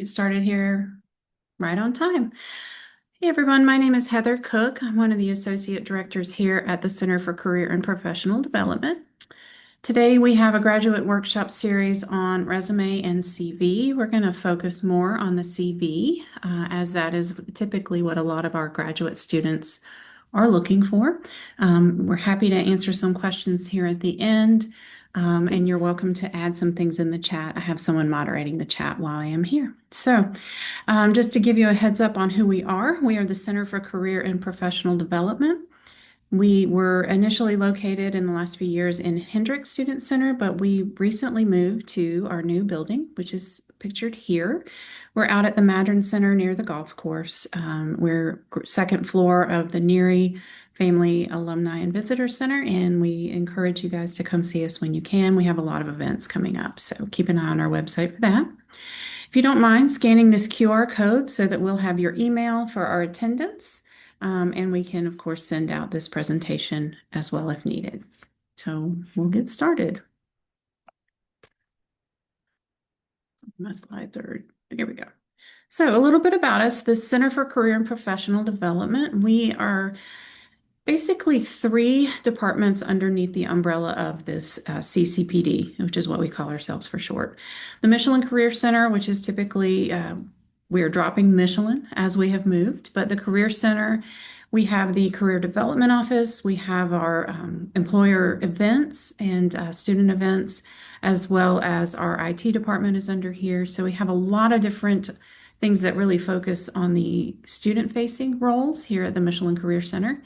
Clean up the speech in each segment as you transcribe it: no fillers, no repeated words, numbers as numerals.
get started here right on time. Hey everyone, my name is Heather Cook. I'm one of the associate directors here at the Center for Career and Professional Development. Today we have a graduate workshop series on resume and CV. We're going to focus more on the CV as that is typically what a lot of our graduate students are looking for. We're happy to answer some questions here at the end. And you're welcome to add some things in the chat. I have someone moderating the chat while I am here. So just to give you a heads up on who we are the Center for Career and Professional Development. We were initially located in the last few years in Hendricks Student Center, but we recently moved to our new building, which is pictured here. We're out at the Madron Center near the golf course. We're second floor of the Neary Family Alumni and Visitor Center, and we encourage you guys to come see us when you can. We have a lot of events coming up, so keep an eye on our website for that. If you don't mind scanning this QR code so that we'll have your email for our attendance. And we can, of course, send out this presentation as well if needed. So we'll get started. My slides are, here we go. So a little bit about us, the Center for Career and Professional Development. We are basically three departments underneath the umbrella of this CCPD, which is what we call ourselves for short. The Michelin Career Center, which is typically we are dropping Michelin as we have moved, but the Career Center, we have the Career Development Office, we have our employer events and student events, as well as our IT department is under here. So we have a lot of different things that really focus on the student-facing roles here at the Michelin Career Center.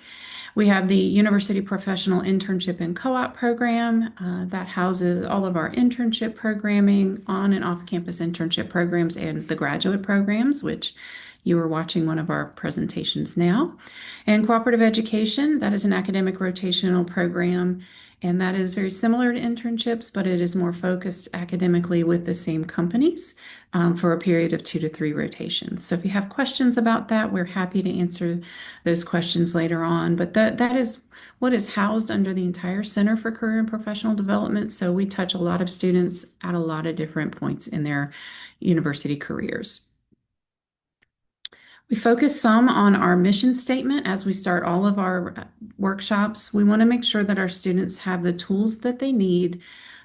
We have the University Professional Internship and Co-op program that houses all of our internship programming, on and off-campus internship programs, and the graduate programs, which you are watching one of our presentations now. And cooperative education, that is an academic rotational program, and that is very similar to internships, but it is more focused academically with the same companies for a period of 2 to 3 rotations. So if you have questions about that, we're happy to answer those questions later on. But that is what is housed under the entire Center for Career and Professional Development. So we touch a lot of students at a lot of different points in their university careers. We focus some on our mission statement as we start all of our workshops. We want to make sure that our students have the tools that they need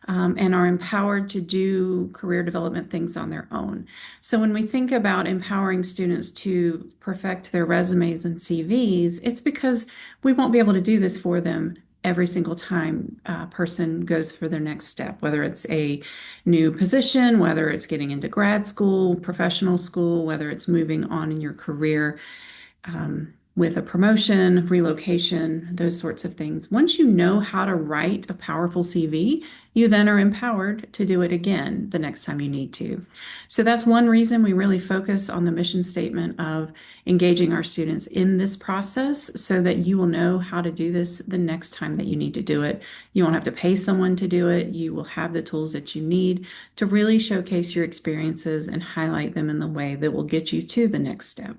and are empowered to do career development things on their own. So when we think about empowering students to perfect their resumes and CVs, it's because we won't be able to do this for them every single time a person goes for their next step, whether it's a new position, whether it's getting into grad school, professional school, whether it's moving on in your career with a promotion, relocation, those sorts of things. Once you know how to write a powerful CV, you then are empowered to do it again the next time you need to. So that's one reason we really focus on the mission statement of engaging our students in this process so that you will know how to do this the next time that you need to do it. You won't have to pay someone to do it. You will have the tools that you need to really showcase your experiences and highlight them in the way that will get you to the next step.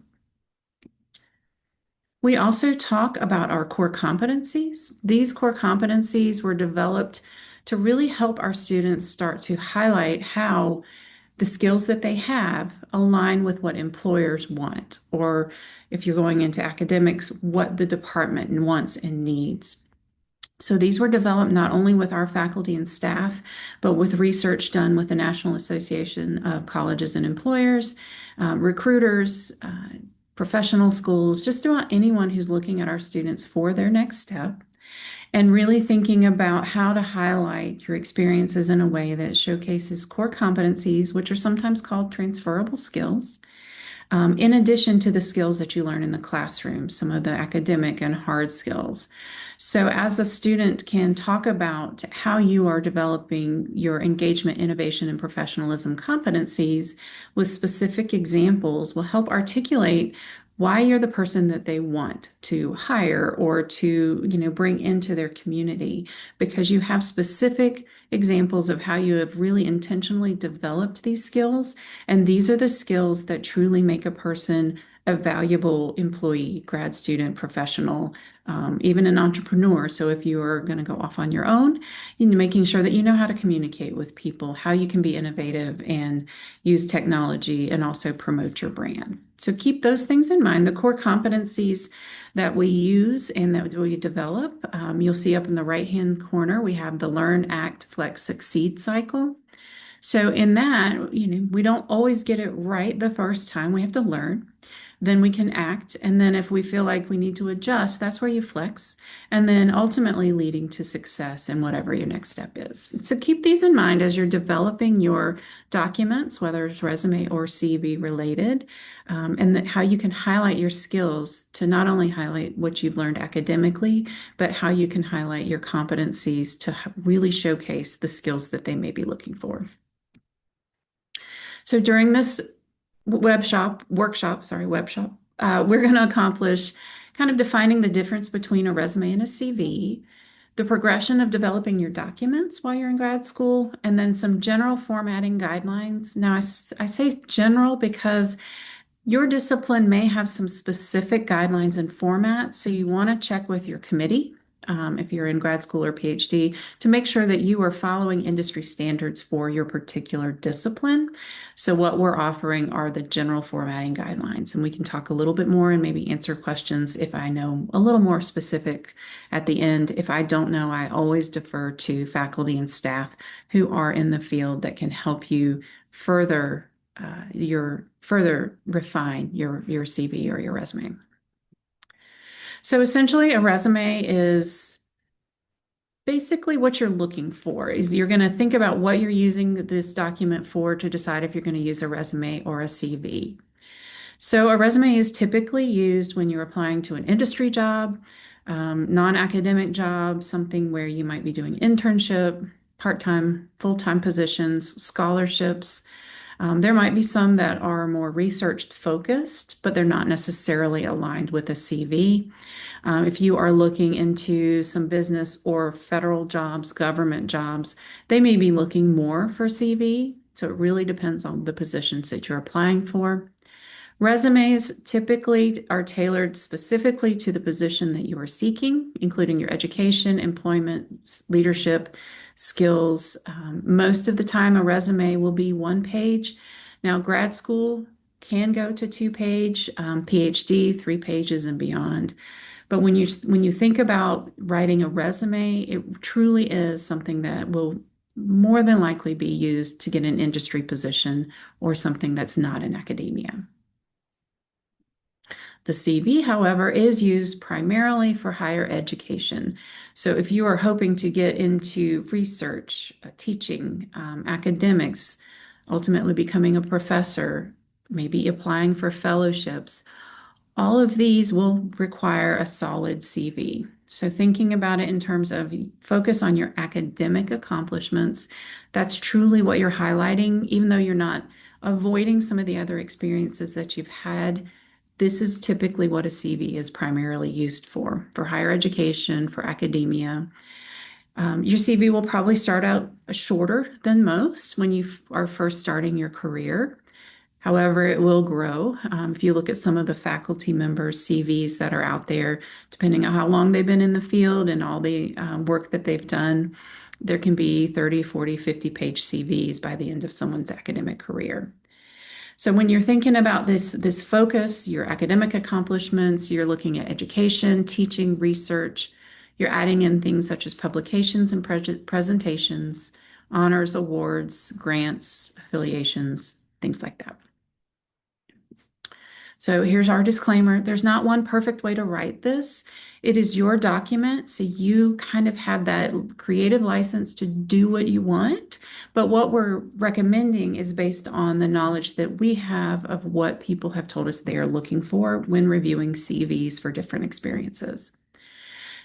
We also talk about our core competencies. These core competencies were developed to really help our students start to highlight how the skills that they have align with what employers want, or if you're going into academics, what the department wants and needs. So these were developed not only with our faculty and staff, but with research done with the National Association of Colleges and Employers, recruiters, professional schools, just about anyone who's looking at our students for their next step, and really thinking about how to highlight your experiences in a way that showcases core competencies, which are sometimes called transferable skills, in addition to the skills that you learn in the classroom, some of the academic and hard skills. So as a student can talk about how you are developing your engagement, innovation, and professionalism competencies with specific examples will help articulate why you're the person that they want to hire or to, bring into their community, because you have specific examples of how you have really intentionally developed these skills. And these are the skills that truly make a person a valuable employee, grad student, professional, even an entrepreneur. So if you are going to go off on your own, making sure that you know how to communicate with people, how you can be innovative and use technology and also promote your brand. So keep those things in mind. The core competencies that we use and that we develop, you'll see up in the right-hand corner, we have the Learn, Act, Flex, Succeed cycle. So in that, we don't always get it right the first time. We have to learn. Then we can act. And then if we feel like we need to adjust, that's where you flex. And then ultimately leading to success in whatever your next step is. So keep these in mind as you're developing your documents, whether it's resume or CV related, and how you can highlight your skills to not only highlight what you've learned academically, but how you can highlight your competencies to really showcase the skills that they may be looking for. So during this workshop, we're going to accomplish kind of defining the difference between a resume and a CV, the progression of developing your documents while you're in grad school, and then some general formatting guidelines. Now, I say general because your discipline may have some specific guidelines and formats, so you want to check with your committee, if you're in grad school or PhD, to make sure that you are following industry standards for your particular discipline. So what we're offering are the general formatting guidelines, and we can talk a little bit more and maybe answer questions if I know a little more specific at the end. If I don't know, I always defer to faculty and staff who are in the field that can help you further refine your CV or your resume. So essentially, a resume is basically what you're looking for. Is you're going to think about what you're using this document for to decide if you're going to use a resume or a CV. So a resume is typically used when you're applying to an industry job, non-academic job, something where you might be doing internship, part-time, full-time positions, scholarships. There might be some that are more research focused, but they're not necessarily aligned with a CV. If you are looking into some business or federal jobs, government jobs, they may be looking more for CV. So it really depends on the positions that you're applying for. Resumes typically are tailored specifically to the position that you are seeking, including your education, employment, leadership, skills. Most of the time, a resume will be one page. Now, grad school can go to two-page, PhD, 3 pages and beyond. But when you think about writing a resume, it truly is something that will more than likely be used to get an industry position or something that's not in academia. The CV, however, is used primarily for higher education. So if you are hoping to get into research, teaching, academics, ultimately becoming a professor, maybe applying for fellowships, all of these will require a solid CV. So thinking about it in terms of focus on your academic accomplishments, that's truly what you're highlighting, even though you're not avoiding some of the other experiences that you've had. This is typically what a CV is primarily used for higher education, for academia. Your CV will probably start out shorter than most when you are first starting your career. However, it will grow. If you look at some of the faculty members' CVs that are out there, depending on how long they've been in the field and all the work that they've done, there can be 30, 40, 50-page CVs by the end of someone's academic career. So when you're thinking about this focus, your academic accomplishments, you're looking at education, teaching, research, you're adding in things such as publications and presentations, honors, awards, grants, affiliations, things like that. So here's our disclaimer. There's not one perfect way to write this. It is your document, so you kind of have that creative license to do what you want. But what we're recommending is based on the knowledge that we have of what people have told us they are looking for when reviewing CVs for different experiences.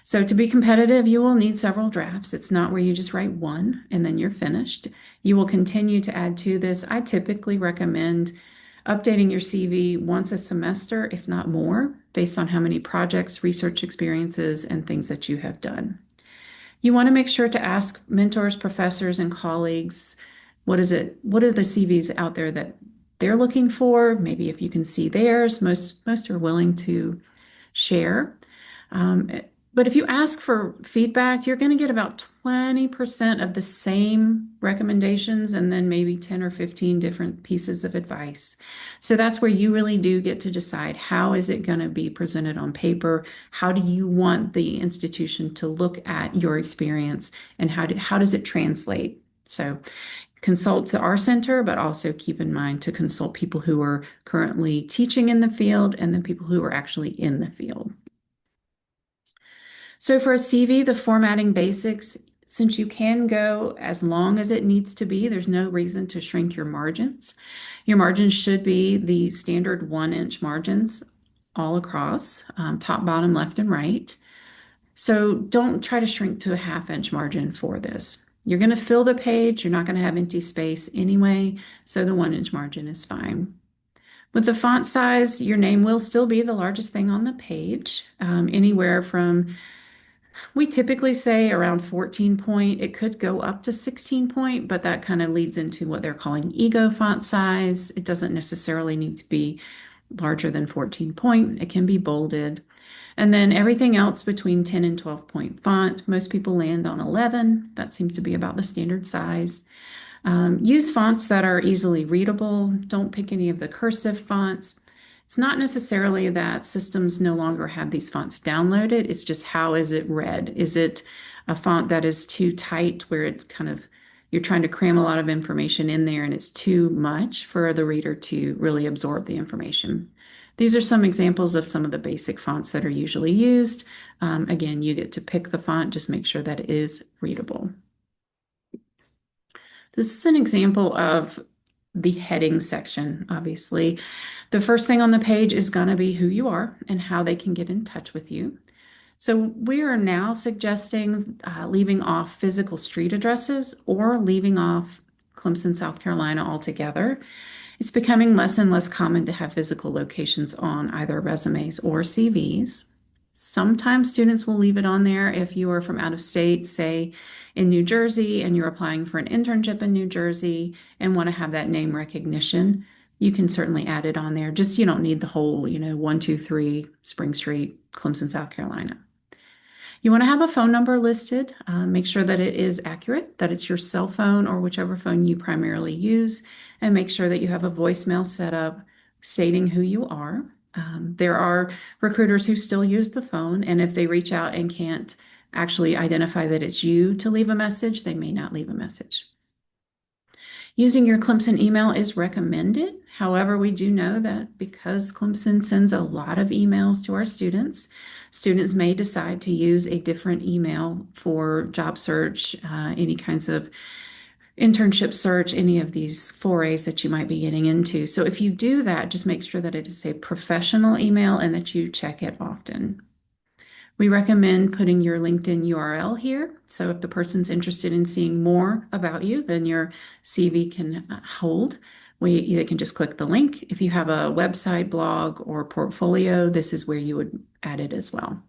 So to be competitive, you will need several drafts. It's not where you just write one and then you're finished. You will continue to add to this. I typically recommend updating your CV once a semester, if not more, based on how many projects, research experiences, and things that you have done. You want to make sure to ask mentors, professors, and colleagues, what are the CVs out there that they're looking for. Maybe if you can see theirs, most are willing to share. Um, but if you ask for feedback, you're going to get about 20% of the same recommendations and then maybe 10 or 15 different pieces of advice. So that's where you really do get to decide how is it going to be presented on paper? How do you want the institution to look at your experience and how does it translate? So consult to our center, but also keep in mind to consult people who are currently teaching in the field and then people who are actually in the field. So for a CV, the formatting basics, since you can go as long as it needs to be, there's no reason to shrink your margins. Your margins should be the standard 1-inch margins all across, top, bottom, left, and right. So don't try to shrink to a 1/2 inch margin for this. You're going to fill the page. You're not going to have empty space anyway, so the 1-inch margin is fine. With the font size, your name will still be the largest thing on the page, anywhere from, we typically say around 14 point. It could go up to 16 point, but that kind of leads into what they're calling ego font size. It doesn't necessarily need to be larger than 14 point. It can be bolded. And then everything else between 10 and 12 point font, most people land on 11. That seems to be about the standard size. Use fonts that are easily readable. Don't pick any of the cursive fonts. It's not necessarily that systems no longer have these fonts downloaded. It's just how is it read? Is it a font that is too tight where it's kind of, you're trying to cram a lot of information in there and it's too much for the reader to really absorb the information? These are some examples of some of the basic fonts that are usually used. Again, you get to pick the font, just make sure that it is readable. This is an example of the heading section, obviously. The first thing on the page is going to be who you are and how they can get in touch with you. So we are now suggesting leaving off physical street addresses or leaving off Clemson, South Carolina altogether. It's becoming less and less common to have physical locations on either resumes or CVs. Sometimes students will leave it on there if you are from out of state, say in New Jersey, and you're applying for an internship in New Jersey and want to have that name recognition. You can certainly add it on there. Just you don't need the whole, 123 Spring Street, Clemson, South Carolina. You want to have a phone number listed. Make sure that it is accurate, that it's your cell phone or whichever phone you primarily use, and make sure that you have a voicemail set up stating who you are. There are recruiters who still use the phone, and if they reach out and can't actually identify that it's you to leave a message, they may not leave a message. Using your Clemson email is recommended. However, we do know that because Clemson sends a lot of emails to our students, students may decide to use a different email for job search, any kinds of internship search, any of these forays that you might be getting into. So if you do that, just make sure that it is a professional email and that you check it often. We recommend putting your LinkedIn URL here. So if the person's interested in seeing more about you than your CV can hold, they can just click the link. If you have a website, blog, or portfolio, this is where you would add it as well.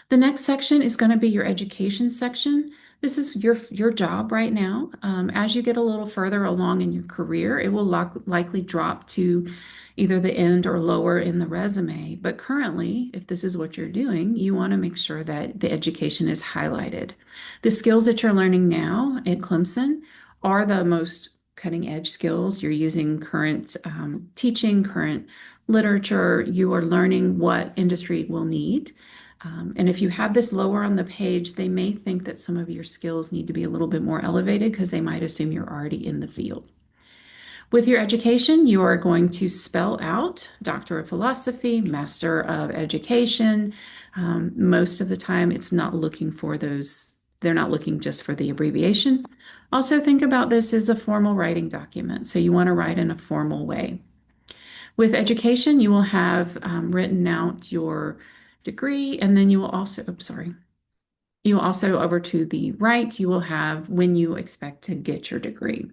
The next section is going to be your education section. This is your job right now. As you get a little further along in your career, it will likely drop to either the end or lower in the resume. But currently, if this is what you're doing, you want to make sure that the education is highlighted. The skills that you're learning now at Clemson are the most cutting edge skills. You're using current teaching, current literature. You are learning what industry will need. And if you have this lower on the page, they may think that some of your skills need to be a little bit more elevated because they might assume you're already in the field. With your education, you are going to spell out Doctor of Philosophy, Master of Education. Most of the time, it's not looking for those. They're not looking just for the abbreviation. Also, think about this as a formal writing document. So you want to write in a formal way. With education, you will have written out your degree, and then you will also, you will also over to the right, you will have when you expect to get your degree.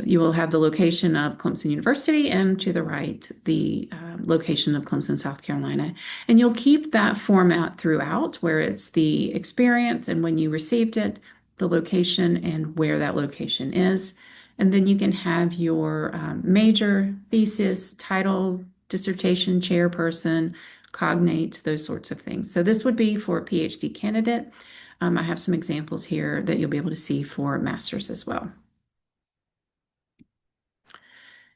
You will have the location of Clemson University, and to the right, the location of Clemson, South Carolina. And you'll keep that format throughout, where it's the experience and when you received it, the location and where that location is. And then you can have your major, thesis, title, dissertation, chairperson, cognate, those sorts of things. So this would be for a PhD candidate. I have some examples here that you'll be able to see for masters as well.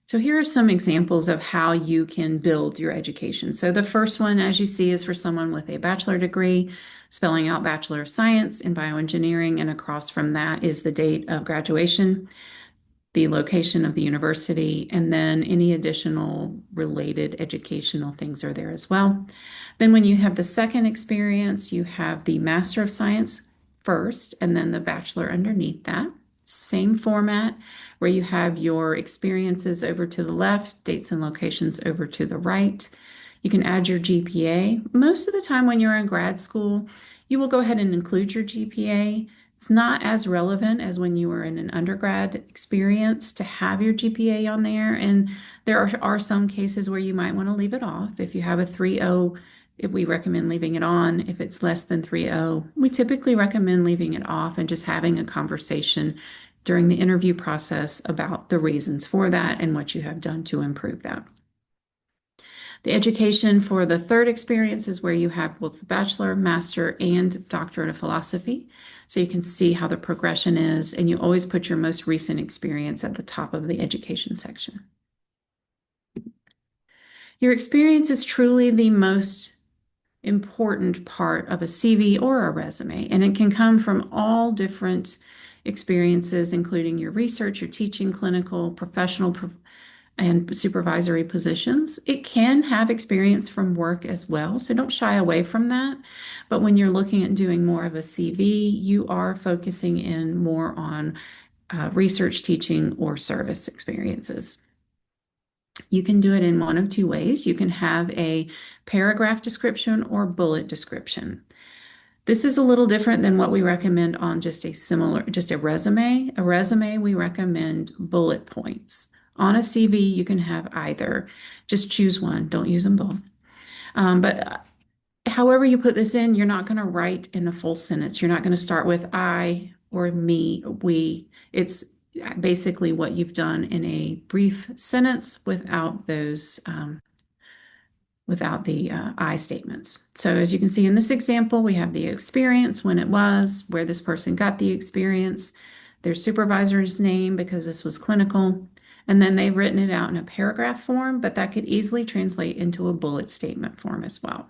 So here are some examples of how you can build your education. So the first one, as you see, is for someone with a bachelor degree, spelling out Bachelor of Science in Bioengineering, and across from that is the date of graduation, the location of the university, and then any additional related educational things are there as well. Then when you have the second experience, you have the Master of Science first, and then the Bachelor underneath that. Same format where you have your experiences over to the left, dates and locations over to the right. You can add your GPA. Most of the time when you're in grad school, you will go ahead and include your GPA. It's not as relevant as when you were in an undergrad experience to have your GPA on there. And there are some cases where you might want to leave it off. If you have a 3.0, if we recommend leaving it on. If it's less than 3.0, we typically recommend leaving it off and just having a conversation during the interview process about the reasons for that and what you have done to improve that. The education for the third experience is where you have both the bachelor, master, and doctorate of philosophy. So you can see how the progression is, and you always put your most recent experience at the top of the education section. Your experience is truly the most important part of a CV or a resume, and it can come from all different experiences, including your research, your teaching, clinical, professional, and supervisory positions. It can have experience from work as well, so don't shy away from that. But when you're looking at doing more of a CV, you are focusing in more on research, teaching, or service experiences. You can do it in one of two ways. You can have a paragraph description or bullet description. This is a little different than what we recommend on just a resume. A resume, we recommend bullet points. On a CV, you can have either. Just choose one. Don't use them both. But however you put this in, you're not going to write in a full sentence. You're not going to start with I or me, we. It's basically what you've done in a brief sentence without those without the I statements. So as you can see in this example, we have the experience, when it was, where this person got the experience, their supervisor's name because this was clinical, and then they've written it out in a paragraph form, but that could easily translate into a bullet statement form as well.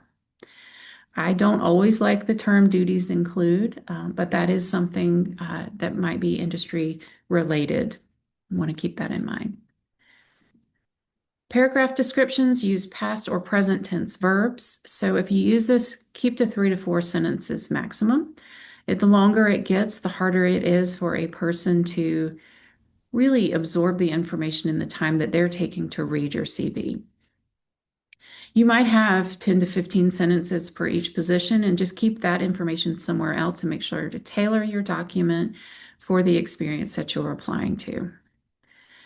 I don't always like the term duties include, but that is something that might be industry related. I want to keep that in mind. Paragraph descriptions use past or present tense verbs. So if you use this, keep to 3 to 4 sentences maximum. The longer it gets, the harder it is for a person to really absorb the information in the time that they're taking to read your CV. You might have 10 to 15 sentences per each position, and just keep that information somewhere else and make sure to tailor your document for the experience that you're applying to.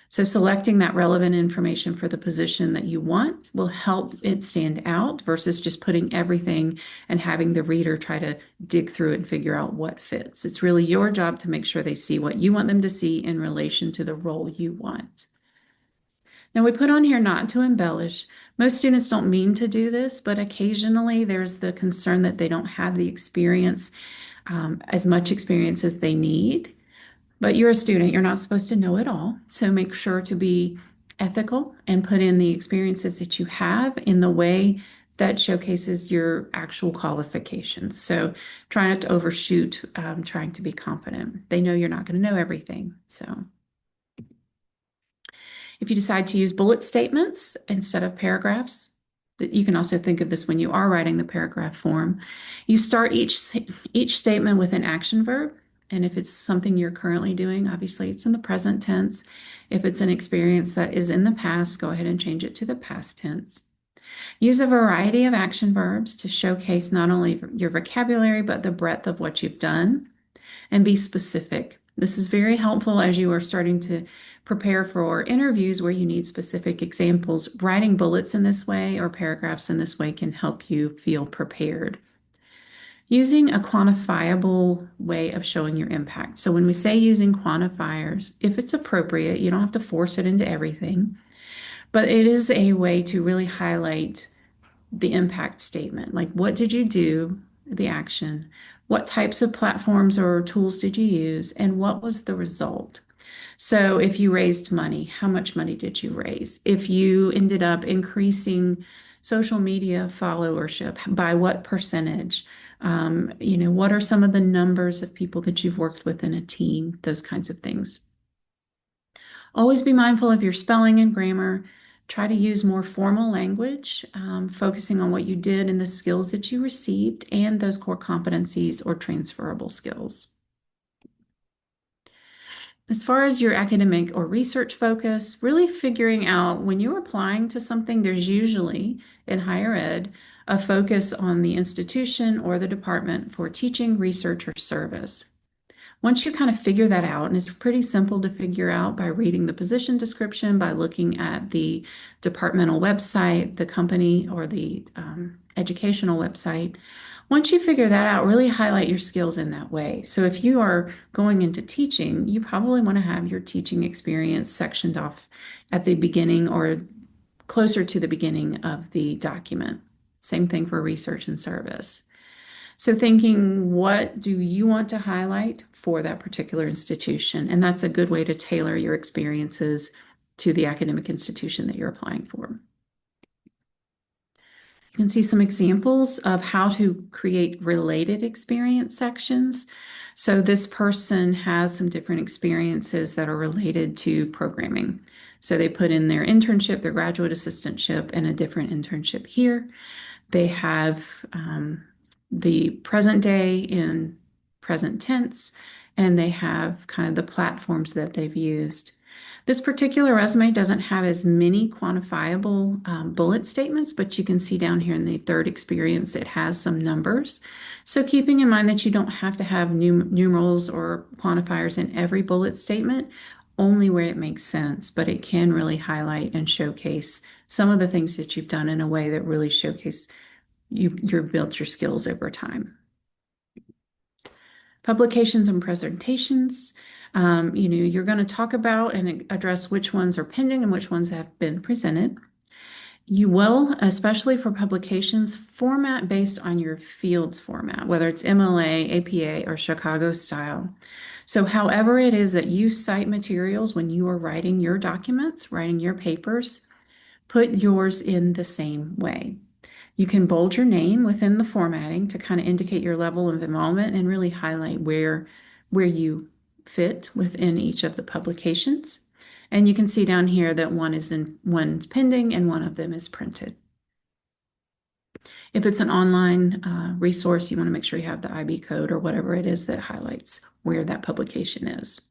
So selecting that relevant information for the position that you want will help it stand out versus just putting everything and having the reader try to dig through it and figure out what fits. It's really your job to make sure they see what you want them to see in relation to the role you want. Now we put on here not to embellish. Most students don't mean to do this, but occasionally there's the concern that they don't have the experience, as much experience as they need. But you're a student, you're not supposed to know it all. So make sure to be ethical and put in the experiences that you have in the way that showcases your actual qualifications. So try not to overshoot, trying to be confident. They know you're not going to know everything. So if you decide to use bullet statements instead of paragraphs, you can also think of this when you are writing the paragraph form. You start each statement with an action verb. And if it's something you're currently doing, obviously it's in the present tense. If it's an experience that is in the past, go ahead and change it to the past tense. Use a variety of action verbs to showcase not only your vocabulary, but the breadth of what you've done. And be specific. This is very helpful as you are starting to prepare for interviews where you need specific examples. Writing bullets in this way or paragraphs in this way can help you feel prepared. Using a quantifiable way of showing your impact. So when we say using quantifiers, if it's appropriate, you don't have to force it into everything, but it is a way to really highlight the impact statement. Like, what did you do, the action? What types of platforms or tools did you use? And what was the result? So, if you raised money, how much money did you raise? If you ended up increasing social media followership, by what percentage? What are some of the numbers of people that you've worked with in a team? Those kinds of things. Always be mindful of your spelling and grammar. Try to use more formal language, focusing on what you did and the skills that you received and those core competencies or transferable skills. As far as your academic or research focus, really figuring out when you're applying to something, there's usually in higher ed a focus on the institution or the department for teaching, research, or service. Once you kind of figure that out, and it's pretty simple to figure out by reading the position description, by looking at the departmental website, the company, or the educational website. Once you figure that out, really highlight your skills in that way. So if you are going into teaching, you probably want to have your teaching experience sectioned off at the beginning or closer to the beginning of the document. Same thing for research and service. So thinking, what do you want to highlight for that particular institution? And that's a good way to tailor your experiences to the academic institution that you're applying for. You can see some examples of how to create related experience sections. So this person has some different experiences that are related to programming. So they put in their internship, their graduate assistantship, and a different internship here. They have the present day in present tense, and they have kind of the platforms that they've used. This particular resume doesn't have as many quantifiable bullet statements, but you can see down here in the third experience, it has some numbers. So keeping in mind that you don't have to have numerals or quantifiers in every bullet statement, only where it makes sense, but it can really highlight and showcase some of the things that you've done in a way that really showcase you've built your skills over time. Publications and presentations. You're going to talk about and address which ones are pending and which ones have been presented. You will, especially for publications, format based on your field's format, whether it's MLA, APA, or Chicago style. So however it is that you cite materials when you are writing your documents, writing your papers, put yours in the same way. You can bold your name within the formatting to kind of indicate your level of involvement and really highlight where you fit within each of the publications. And you can see down here that one's pending and one of them is printed. If it's an online resource, you want to make sure you have the IB code or whatever it is that highlights where that publication is.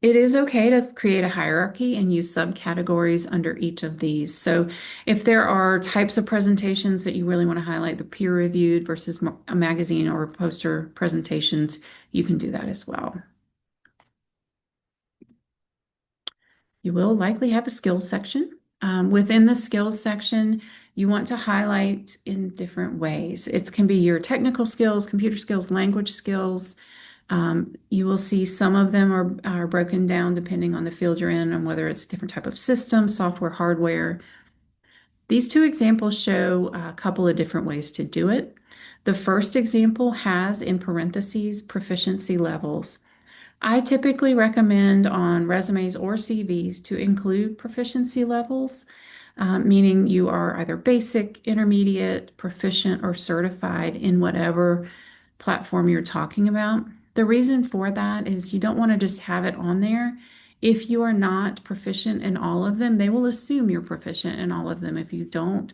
It is okay to create a hierarchy and use subcategories under each of these. So if there are types of presentations that you really want to highlight, the peer-reviewed versus a magazine or poster presentations, you can do that as well. You will likely have a skills section. Within the skills section, you want to highlight in different ways. It can be your technical skills, computer skills, language skills. You will see some of them are broken down depending on the field you're in and whether it's a different type of system, software, hardware. These two examples show a couple of different ways to do it. The first example has in parentheses proficiency levels. I typically recommend on resumes or CVs to include proficiency levels, meaning you are either basic, intermediate, proficient, or certified in whatever platform you're talking about. The reason for that is you don't want to just have it on there. If you are not proficient in all of them, they will assume you're proficient in all of them if you don't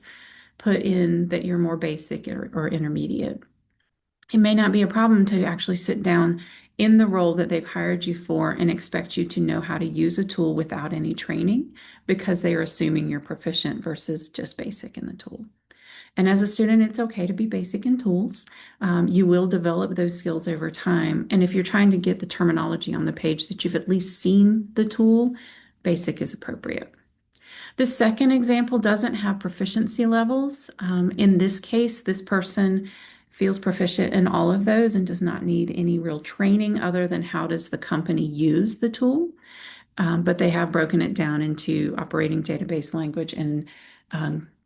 put in that you're more basic or intermediate. It may not be a problem to actually sit down in the role that they've hired you for and expect you to know how to use a tool without any training because they are assuming you're proficient versus just basic in the tool. And as a student, it's okay to be basic in tools. You will develop those skills over time. And if you're trying to get the terminology on the page that you've at least seen the tool, basic is appropriate. The second example doesn't have proficiency levels. In this case, this person feels proficient in all of those and does not need any real training other than how does the company use the tool. But they have broken it down into operating database language and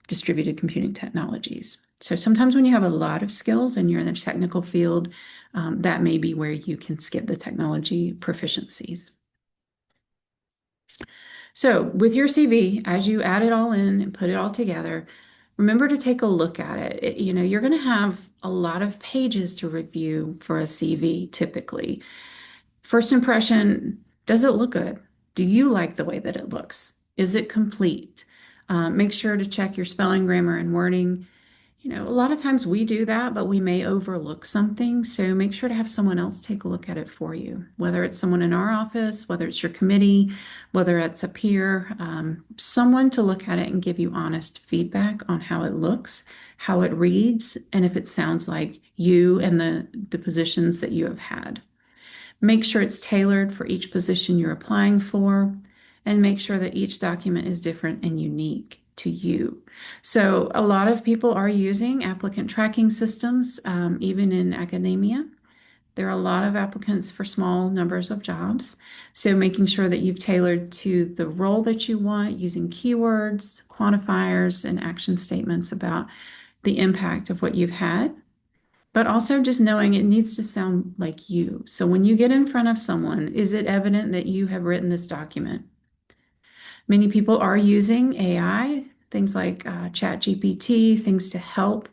distributed computing technologies. So sometimes when you have a lot of skills and you're in the technical field, that may be where you can skip the technology proficiencies. So with your CV, as you add it all in and put it all together, remember to take a look at it. You're going to have a lot of pages to review for a CV typically. First impression, does it look good? Do you like the way that it looks? Is it complete? Make sure to check your spelling, grammar, and wording. A lot of times we do that, but we may overlook something. So make sure to have someone else take a look at it for you, whether it's someone in our office, whether it's your committee, whether it's a peer, someone to look at it and give you honest feedback on how it looks, how it reads, and if it sounds like you and the positions that you have had. Make sure it's tailored for each position you're applying for, and make sure that each document is different and unique to you. So a lot of people are using applicant tracking systems, even in academia. There are a lot of applicants for small numbers of jobs. So making sure that you've tailored to the role that you want using keywords, quantifiers, and action statements about the impact of what you've had, but also just knowing it needs to sound like you. So when you get in front of someone, is it evident that you have written this document? Many people are using AI, things like ChatGPT, things to help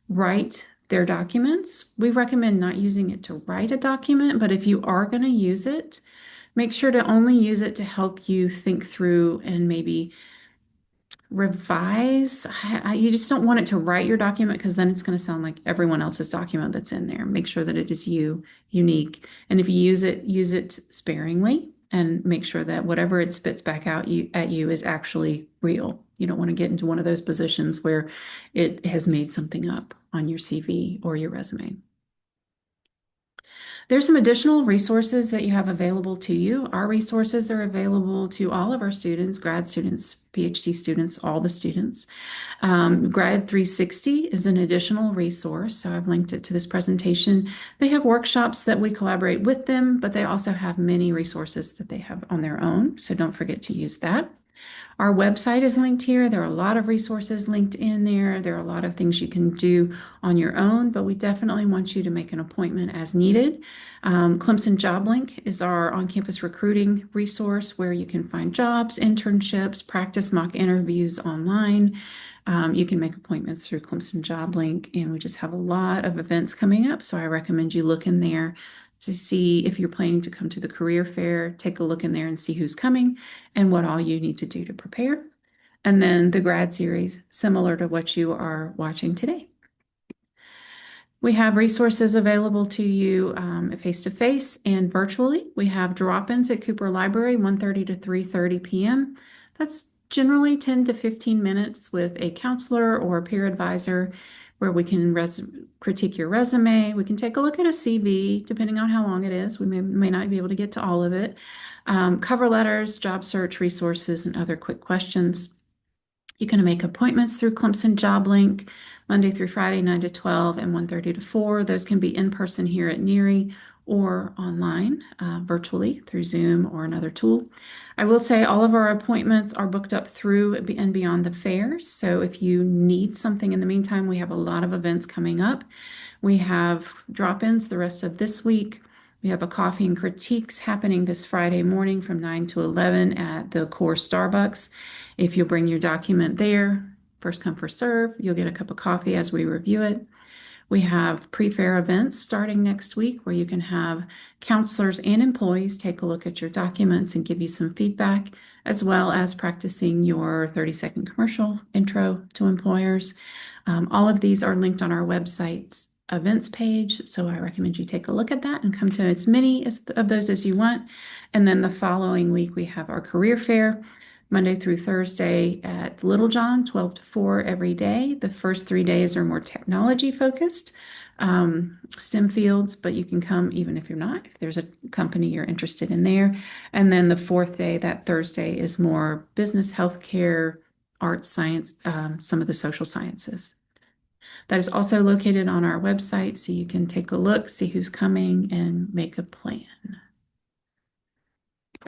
write their documents. We recommend not using it to write a document, but if you are going to use it, make sure to only use it to help you think through and maybe revise. You just don't want it to write your document because then it's going to sound like everyone else's document that's in there. Make sure that it is unique. And if you use it sparingly and make sure that whatever it spits back out at you is actually real. You don't want to get into one of those positions where it has made something up on your CV or your resume. There's some additional resources that you have available to you. Our resources are available to all of our students, grad students, PhD students, all the students. Grad 360 is an additional resource, so I've linked it to this presentation. They have workshops that we collaborate with them, but they also have many resources that they have on their own, so don't forget to use that. Our website is linked here. There are a lot of resources linked in there. There are a lot of things you can do on your own, but we definitely want you to make an appointment as needed. Clemson Job Link is our on-campus recruiting resource where you can find jobs, internships, practice mock interviews online. You can make appointments through Clemson Job Link, and we just have a lot of events coming up, so I recommend you look in there to see if you're planning to come to the career fair. Take a look in there and see who's coming and what all you need to do to prepare. And then the grad series, similar to what you are watching today. We have resources available to you face-to-face and virtually. We have drop-ins at Cooper Library, 1:30 to 3:30 p.m. That's generally 10 to 15 minutes with a counselor or a peer advisor where we can critique your resume. We can take a look at a CV, depending on how long it is. We may not be able to get to all of it. Cover letters, job search resources, and other quick questions. You can make appointments through Clemson Job Link, Monday through Friday, 9 to 12 and 1:30 to 4. Those can be in person here at NERI or online, virtually through Zoom or another tool. I will say all of our appointments are booked up through and beyond the fairs. So if you need something in the meantime, we have a lot of events coming up. We have drop-ins the rest of this week. We have a coffee and critiques happening this Friday morning from 9 to 11 at the Core Starbucks. If you'll bring your document there, first come, first serve, you'll get a cup of coffee as we review it. We have pre-fair events starting next week where you can have counselors and employees take a look at your documents and give you some feedback, as well as practicing your 30-second commercial intro to employers. All of these are linked on our website's events page, so I recommend you take a look at that and come to as many of those as you want. And then the following week, we have our career fair. Monday through Thursday at Little John, 12 to 4 every day. The first 3 days are more technology focused, STEM fields, but you can come even if you're not, if there's a company you're interested in there. And then the fourth day, that Thursday, is more business, healthcare, arts, science, some of the social sciences. That is also located on our website, so you can take a look, see who's coming, and make a plan.